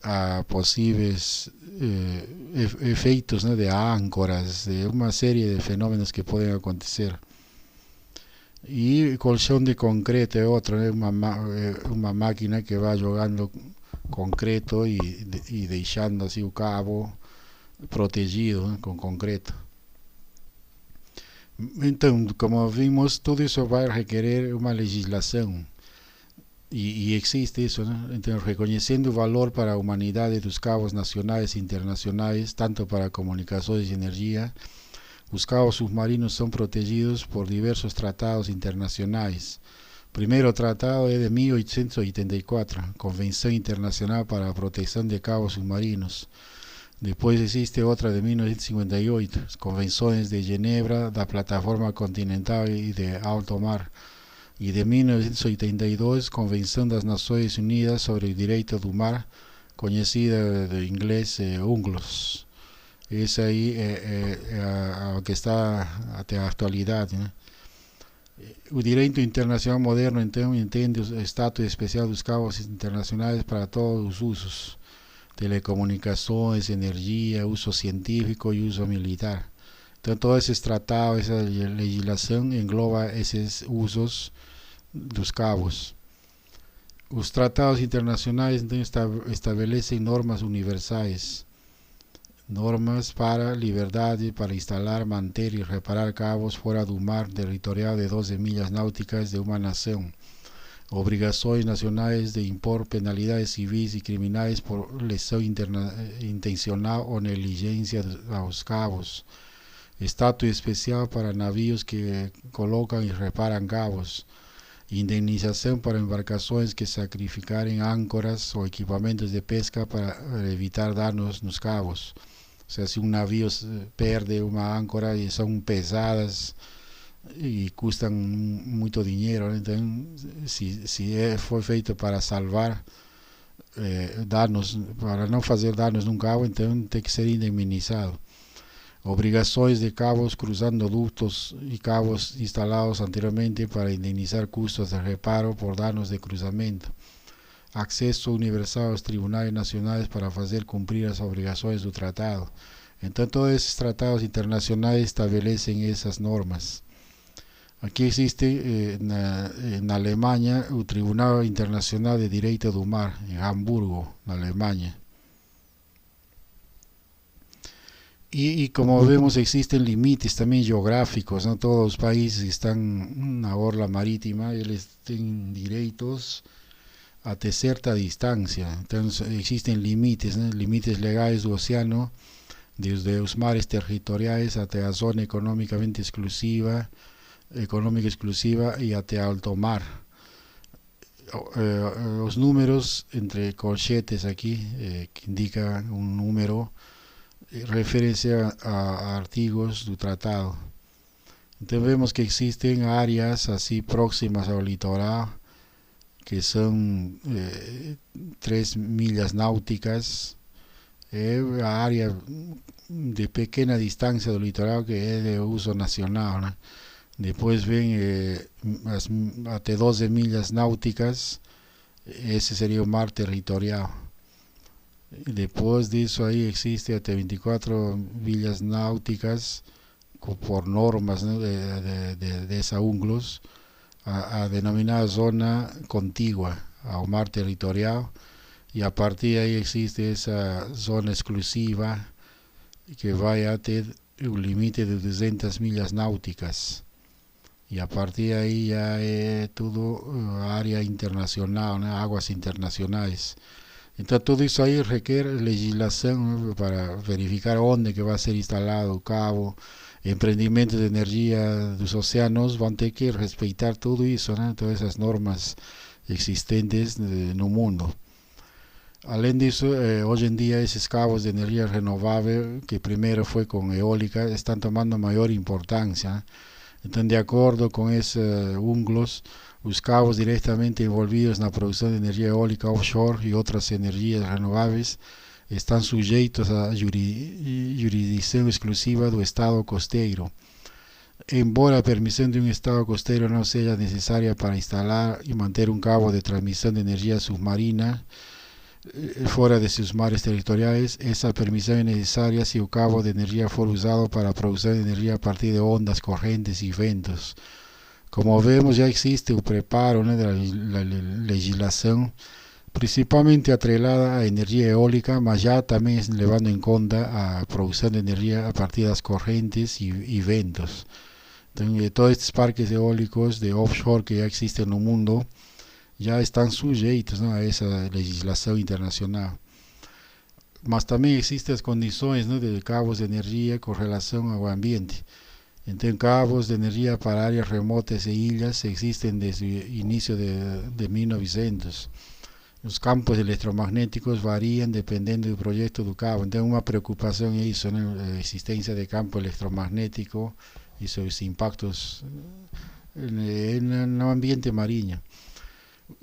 a posibles efectos, ¿no? De áncoras, de una serie de fenómenos que pueden acontecer. Y colchón de concreto es otra, ¿no? Una máquina que va jugando concreto y dejando así el cabo protegido, ¿no? Con concreto. Entonces, como vimos, todo eso va a requerir una legislación. Y existe eso, ¿no? Entonces, reconociendo el valor para la humanidad de los cabos nacionales e internacionales, tanto para comunicaciones y energía, los cabos submarinos son protegidos por diversos tratados internacionales. Primero tratado es de 1884, Convención Internacional para la Protección de Cabos Submarinos. Después existe otra de 1958, Convenciones de Ginebra, la Plataforma Continental y de Alto Mar. Y de 1982, Convención de las Naciones Unidas sobre el Derecho del Mar, conocida de inglés UNCLOS. Es ahí que está hasta la actualidad, ¿no? El derecho internacional moderno entiende el estatus especial de los cabos internacionales para todos los usos: telecomunicaciones, energía, uso científico y uso militar. Entonces, todo ese tratado, esa legislación engloba esos usos de los cabos. Los tratados internacionales establecen normas universales, normas para libertad para instalar, mantener y reparar cabos fuera del mar territorial de 12 millas náuticas de una nación, obligaciones nacionales de impor penalidades civiles y criminales por lesión intencional o negligencia a los cabos, estatus especial para navíos que colocan y reparan cabos, indemnización para embarcaciones que sacrificaren áncoras o equipamientos de pesca para evitar daños en los cabos. O sea, si un navío pierde una áncora y son pesadas, e custam muito dinheiro, né? Então, se foi feito para salvar danos, para não fazer danos num cabo, então tem que ser indemnizado. Obrigações de cabos cruzando ductos e cabos instalados anteriormente para indenizar custos de reparo por danos de cruzamento. Acesso universal aos tribunais nacionais para fazer cumprir as obrigações do tratado. Então, todos esses tratados internacionais estabelecem essas normas. Aqui existe na Alemanha o Tribunal Internacional de Direito do Mar, em Hamburgo, na Alemanha. E como vemos, existen limites também geográficos, não? Todos os países que estão na orla marítima, eles têm direitos até certa distância. Então existem limites, né? Limites legais do oceano, desde os mares territoriais até a zona econômica exclusiva e até alto mar. Os números entre colchetes aqui, que indica um número, referência a artigos do tratado. Então vemos que existem áreas assim próximas ao litoral, que são 3 milhas náuticas, é a área de pequena distância do litoral que é de uso nacional, né? Depois vem até 12 milhas náuticas, esse seria o mar territorial. E depois disso aí existe até 24 milhas náuticas, por normas, né, dessa UNCLOS, a denominada zona contigua ao mar territorial, e a partir de aí existe essa zona exclusiva que vai até o limite de 200 milhas náuticas. E a partir de aí já é tudo área internacional, né? Águas internacionais. Então tudo isso aí requer legislação, né, para verificar onde que vai ser instalado o cabo. Empreendimentos de energia dos oceanos vão ter que respeitar tudo isso, né? Todas essas normas existentes no mundo. Além disso, hoje em dia esses cabos de energia renovável, que primeiro foi com eólica, estão tomando maior importância, né? Então, de acordo com esse UNCLOS, os cabos diretamente envolvidos na produção de energia eólica offshore e outras energias renováveis estão sujeitos à jurisdição exclusiva do Estado costeiro. Embora a permissão de um Estado costeiro não seja necessária para instalar e manter um cabo de transmissão de energia submarina fora de seus mares territoriais, essa permissão é necessária se o cabo de energia for usado para a produção de energia a partir de ondas, correntes e ventos. Como vemos, já existe o preparo, né, da legislação, principalmente atrelada à energia eólica, mas já também levando em conta a produção de energia a partir das correntes e ventos. Então, todos estes parques eólicos de offshore que já existem no mundo já estão sujeitos, né, a essa legislação internacional. Mas também existem as condições, né, de cabos de energia com relação ao ambiente. Então, cabos de energia para áreas remotas e ilhas existem desde o início de 1900. Os campos eletromagnéticos variam dependendo do projeto do cabo. Então, uma preocupação é isso, né, a existência de campo eletromagnético e seus impactos no ambiente marinho.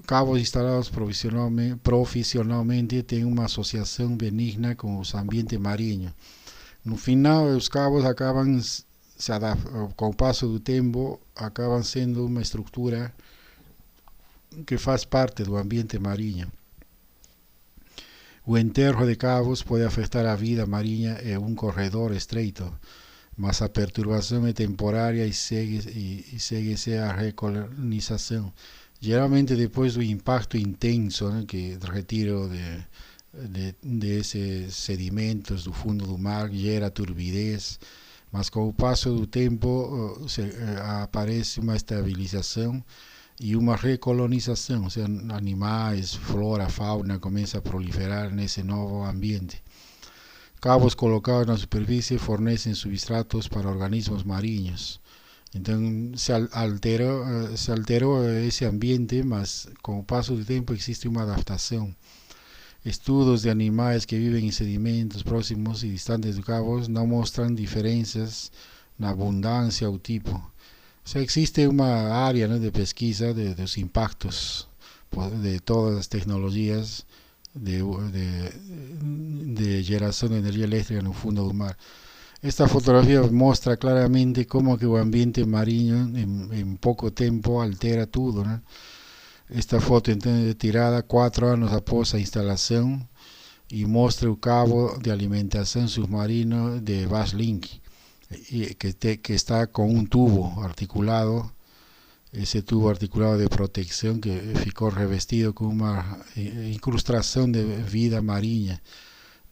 Cabos instalados profissionalmente têm uma associação benigna com o ambiente marinho. No final, os cabos acabam, com o passo do tempo, acabam sendo uma estrutura que faz parte do ambiente marinho. O enterro de cabos pode afetar a vida marinha em um corredor estreito, mas a perturbação é temporária e segue-se a recolonização. Geralmente depois do impacto intenso, né, que o retiro desses sedimentos do fundo do mar gera turbidez, mas com o passo do tempo aparece uma estabilização e uma recolonização, ou seja, animais, flora, fauna começa a proliferar nesse novo ambiente. Cabos colocados na superfície fornecem substratos para organismos marinhos. Então se alterou esse ambiente, mas com o passo do tempo existe uma adaptação. Estudos de animais que vivem em sedimentos próximos e distantes dos cabos não mostram diferenças na abundância ou tipo. O sea, existe una área, ¿no?, de pesquisa de los impactos de todas las tecnologías de generación de energía eléctrica en el fondo del mar. Esta fotografía muestra claramente cómo que el ambiente marino en poco tiempo altera todo, ¿no? Esta foto es tirada 4 años após a instalación y muestra el cabo de alimentación submarino de Vaslink, que está con un tubo articulado, ese tubo articulado de protección que ficou revestido con una incrustación de vida marina.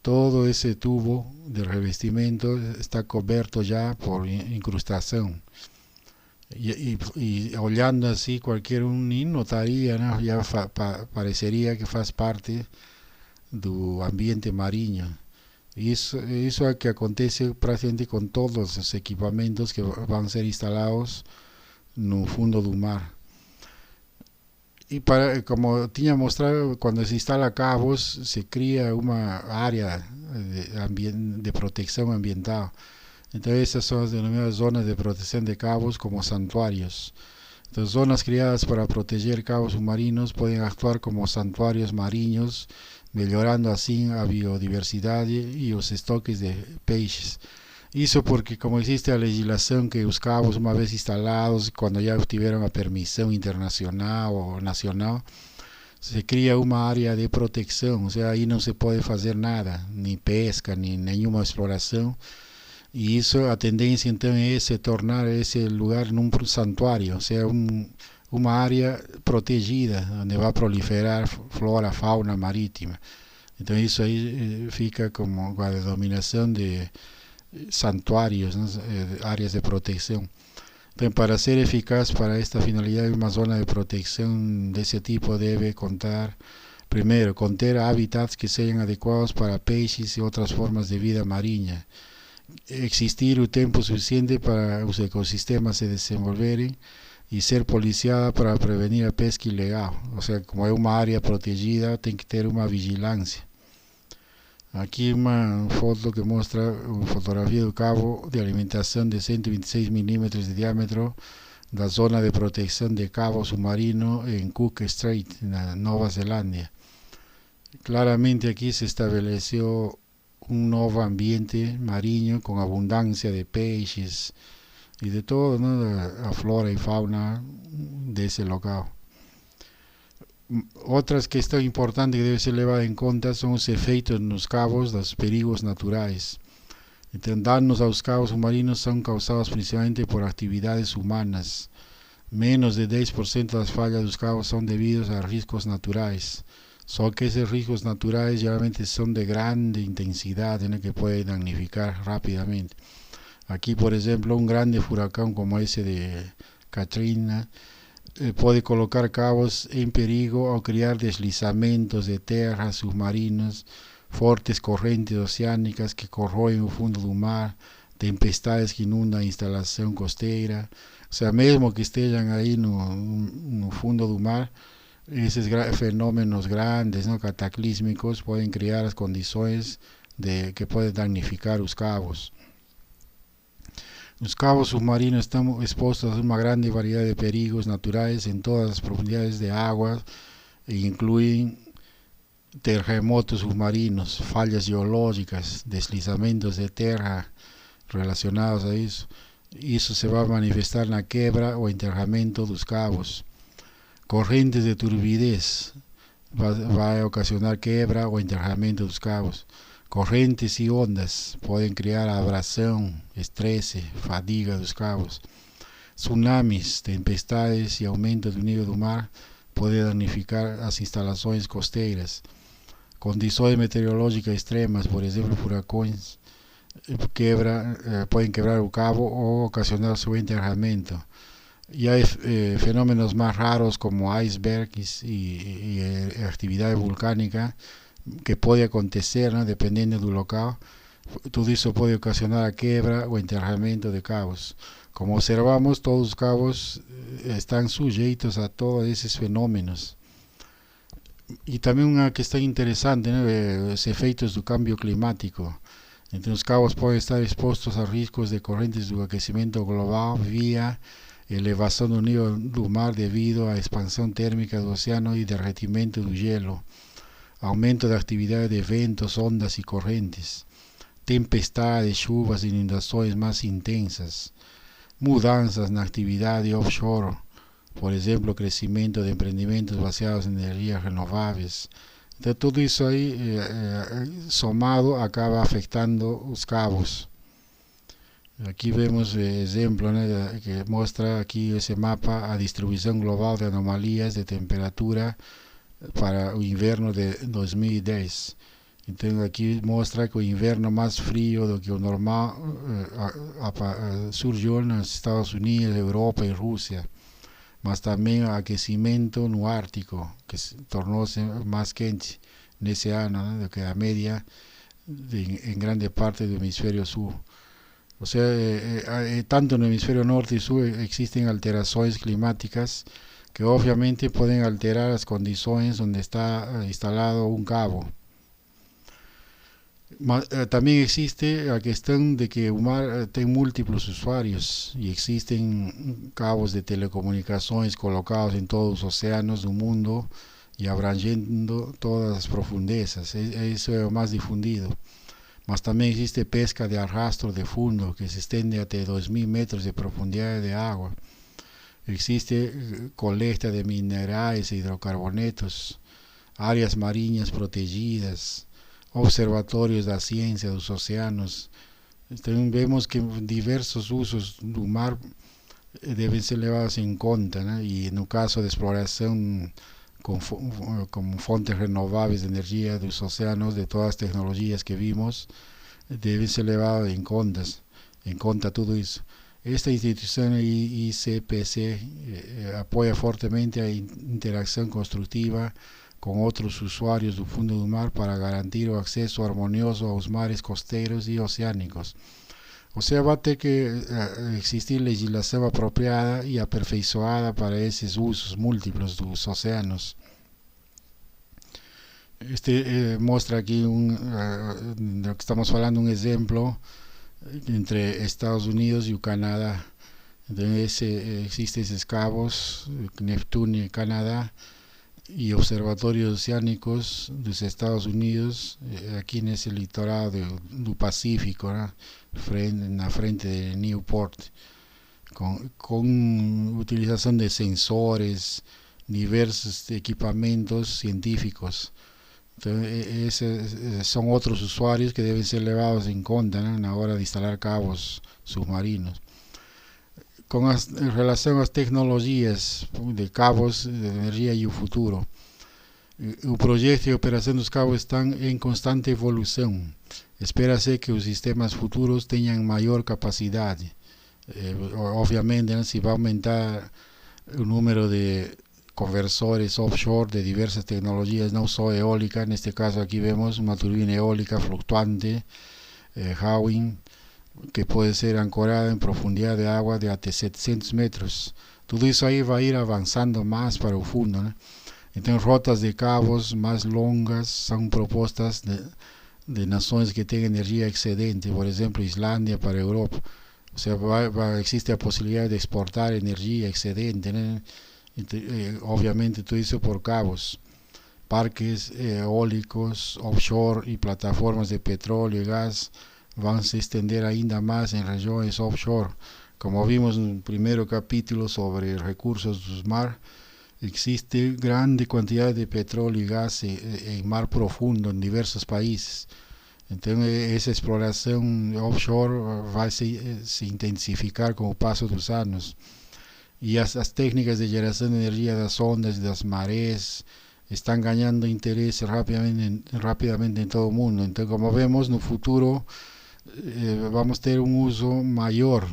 Todo ese tubo de revestimiento está cubierto ya por incrustación. Y olhando así, cualquier un notaría, ¿no?, ya parecería que faz parte del ambiente marino. Y eso es lo que acontece prácticamente con todos los equipamientos que van a ser instalados no fundo del mar. Y como tenía mostrado, cuando se instala cabos, se crea una área de protección ambiental. Entonces esas son las denominadas zonas de protección de cabos como santuarios. Entonces, zonas creadas para proteger cabos submarinos pueden actuar como santuarios marinos, mejorando así la biodiversidad y los estoques de peces. Eso porque como existe la legislación que los cabos, una vez instalados, cuando ya obtuvieron la permisión internacional o nacional, se crea una área de protección. O sea, ahí no se puede hacer nada, ni pesca, ni ninguna exploración. Y eso, la tendencia entonces es tornar ese lugar en un santuario, o sea, una área protegida donde va a proliferar flora, fauna marítima. Entonces eso ahí fica como la denominación de santuarios, ¿no?, áreas de protección. Entonces, para ser eficaz para esta finalidad, una zona de protección de ese tipo debe contar, primero, contener hábitats que sean adecuados para peces y otras formas de vida marina, existir un tiempo suficiente para los ecosistemas se desenvolverem y ser policiada para prevenir la pesca ilegal. O sea, como es una área protegida, tiene que tener una vigilancia. Aquí una foto que muestra una fotografía del cabo de alimentación de 126 milímetros de diámetro, la zona de protección de cabo submarino en Cook Strait, en la Nueva Zelanda. Claramente aquí se estableció un nuevo ambiente marino con abundancia de peces y de todo, ¿no?, la flora y fauna de ese local. Otras que están importantes que deben ser llevadas en cuenta son los efectos en los cabos, los perigos naturales. Entonces, daños a los cabos submarinos son causados principalmente por actividades humanas. Menos de 10% de las fallas de los cabos son debidos a riesgos naturales. Solo que esos riesgos naturales generalmente son de grande intensidad, ¿no?, que pueden damnificar rápidamente. Aquí, por ejemplo, un grande huracán como ese de Katrina puede colocar cabos en peligro o crear deslizamientos de tierra submarinos, fuertes corrientes oceánicas que corroen el fondo del mar, tempestades que inundan la instalación costera. O sea, mesmo que estén ahí no fundo del mar, esos fenómenos grandes, ¿no?, cataclísmicos, pueden crear las condiciones que pueden damnificar los cabos. Los cabos submarinos están expuestos a una gran variedad de peligros naturales en todas las profundidades de agua e incluyen terremotos submarinos, fallas geológicas, deslizamientos de tierra relacionados a eso. Eso se va a manifestar en la quiebra o enterramiento de los cabos. Corrientes de turbidez va a ocasionar quiebra o enterramiento de los cabos. Corrientes y ondas pueden crear abrasión, estrés, fatiga de los cabos. Tsunamis, tempestades y aumento del nivel del mar pueden damnificar las instalaciones costeras. Condiciones meteorológicas extremas, por ejemplo huracanes, pueden quebrar el cabo o ocasionar su enterramiento. Y hay fenómenos más raros como icebergs y actividad volcánica que puede acontecer, ¿no?, dependiendo del local. Todo eso puede ocasionar la quiebra o enterramiento de cabos. Como observamos, todos los cabos están sujetos a todos esos fenómenos. Y también una que está interesante, ¿no?, los efectos del cambio climático. Entonces, los cabos pueden estar expuestos a riesgos de corrientes de aquecimiento global vía elevação do nível do mar devido à expansão térmica do oceano e derretimento do gelo, aumento da atividade de ventos, ondas e correntes, tempestades, chuvas e inundações mais intensas, mudanças na atividade offshore, por exemplo, o crescimento de empreendimentos baseados em energias renováveis. Então, tudo isso aí, somado, acaba afetando os cabos. Aqui vemos exemplo, né, que mostra aqui esse mapa a distribuição global de anomalias de temperatura para o inverno de 2010. Então aqui mostra que o inverno mais frio do que o normal surgiu nos Estados Unidos, Europa e Rússia, mas também o aquecimento no Ártico, que tornou-se mais quente nesse ano, né, do que a média em grande parte do hemisfério sul. Ou seja, tanto no hemisfério norte e sul existem alterações climáticas que obviamente podem alterar as condições onde está instalado um cabo. Mas também existe a questão de que o mar tem múltiplos usuários e existem cabos de telecomunicações colocados em todos os oceanos do mundo e abrangendo todas as profundezas. Isso é o mais difundido. Mas também existe pesca de arrastro de fundo, que se estende até 2.000 metros de profundidade de água. Existe coleta de minerais e hidrocarbonetos, áreas marinhas protegidas, observatórios da ciência dos oceanos. Então vemos que diversos usos do mar devem ser levados em conta, né? E no caso de exploração como fontes renováveis de energia dos oceanos, de todas as tecnologias que vimos, devem ser levadas em conta tudo isso. Esta instituição ICPC apoia fortemente a interação construtiva com outros usuários do fundo do mar para garantir o acesso harmonioso aos mares costeiros e oceânicos. Ou seja, vai ter que existir legislação apropriada e aperfeiçoada para esses usos múltiplos dos oceanos. Mostra aqui do que estamos falando, um exemplo entre Estados Unidos e o Canadá. Então, existem esses cabos, Neptune, Canadá, e observatórios oceânicos dos Estados Unidos, aqui nesse litoral do Pacífico, né? Na frente de Newport, com utilização de sensores, diversos equipamentos científicos. Então, esses são outros usuários que devem ser levados em conta, né, na hora de instalar cabos submarinos. Em relação às tecnologias de cabos de energia e o futuro, o projeto e a operação dos cabos estão em constante evolução. Espera-se que os sistemas futuros tenham maior capacidade. Obviamente, né, se vai aumentar o número de conversores offshore de diversas tecnologias, não só eólica. Neste caso aqui vemos uma turbina eólica flutuante, Hawin, que pode ser ancorada em profundidade de água de até 700 metros. Tudo isso aí vai ir avançando mais para o fundo, né? Então, rotas de cabos mais longas são propostas de nações que têm energia excedente, por exemplo, Islândia para a Europa. Ou seja, existe a possibilidade de exportar energia excedente, né? Obviamente, tudo isso por cabos. Parques eólicos offshore e plataformas de petróleo e gás vão se estender ainda mais em regiões offshore. Como vimos no primeiro capítulo sobre recursos do mar, existe grande quantidade de petróleo e gás em mar profundo em diversos países. Então, essa exploração offshore vai se intensificar com o passo dos anos. E as técnicas de geração de energia das ondas e das marés estão ganhando interesse rapidamente em todo o mundo. Então, como vemos, no futuro vamos ter um uso maior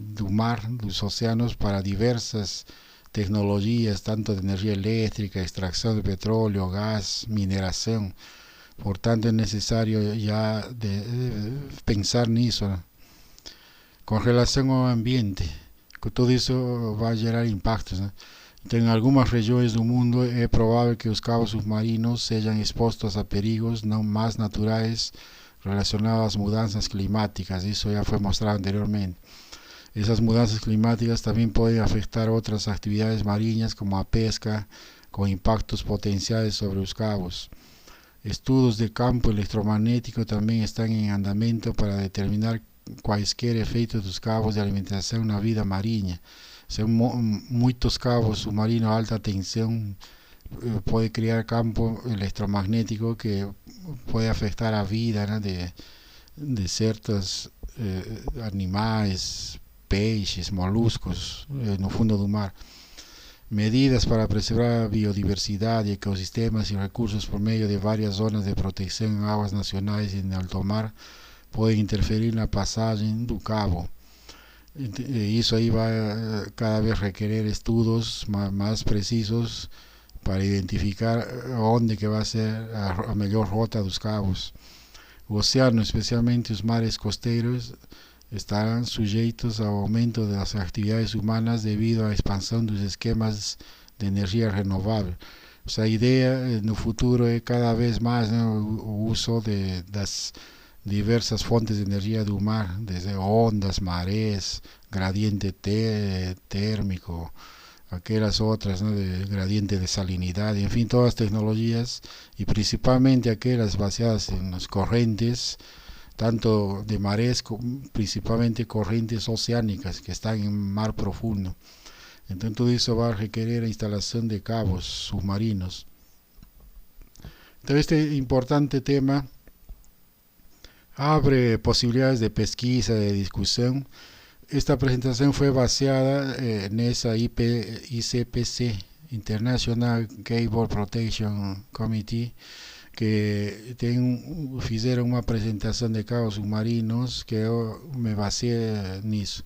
do mar, dos oceanos, para diversas tecnologias, tanto de energia elétrica, extração de petróleo, gás, mineração. Portanto, é necessário já pensar nisso, né? Com relação ao ambiente, que tudo isso vai gerar impactos, né? Então, em algumas regiões do mundo é provável que os cabos submarinos sejam expostos a perigos não mais naturais relacionados às mudanças climáticas. Isso já foi mostrado anteriormente. Esas mudanças climáticas también pueden afectar otras actividades marinas como la pesca, con impactos potenciales sobre los cabos. Estudios de campo electromagnético también están en andamento para determinar cualquier efectos dos cabos de alimentação na vida marinha. São muitos cabos submarinos de alta tensão pode criar campo electromagnético que pode afetar a vida, né, de certos animais, peixes, moluscos no fundo do mar. Medidas para preservar a biodiversidade, ecosistemas e recursos por meio de várias zonas de proteção em águas nacionais e em alto mar podem interferir na passagem do cabo. Isso aí vai cada vez requerer estudos mais precisos para identificar onde que vai ser a melhor rota dos cabos. O oceano, especialmente os mares costeiros, estarán sujeitos ao aumento das atividades humanas devido à expansão dos esquemas de energia renovável. A ideia no futuro é cada vez mais, né, o uso das diversas fontes de energia do mar, desde ondas, marés, gradiente térmico, aquelas outras, né, de gradiente de salinidade, enfim, todas as tecnologias, e principalmente aquelas baseadas nas correntes, tanto de marés, principalmente correntes oceánicas que están en mar profundo. Entonces todo eso va a requerir la instalación de cabos submarinos. Entonces este importante tema abre posibilidades de pesquisa, de discusión. Esta presentación fue baseada en esa ICPC, International Cable Protection Committee, que fizeram uma apresentação de cabos submarinos que eu me baseei nisso.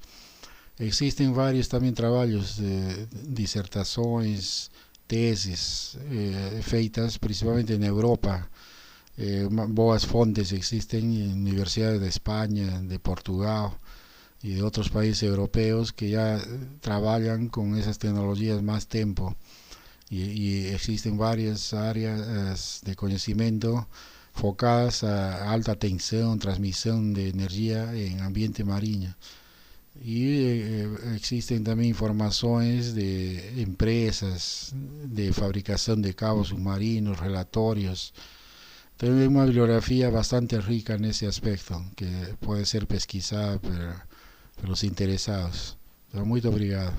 Existem vários também trabalhos, dissertações, teses feitas principalmente na Europa. Boas fontes existem em universidades de Espanha, de Portugal e de outros países europeus que já trabalham com essas tecnologias mais tempo. Y existen varias áreas de conocimiento focadas a alta tensión, transmisión de energía en ambiente marino. Y existen también informaciones de empresas de fabricación de cabos submarinos, relatorios. Entonces, una bibliografía bastante rica en ese aspecto que puede ser pesquisada por los interesados. Entonces, muy obrigado.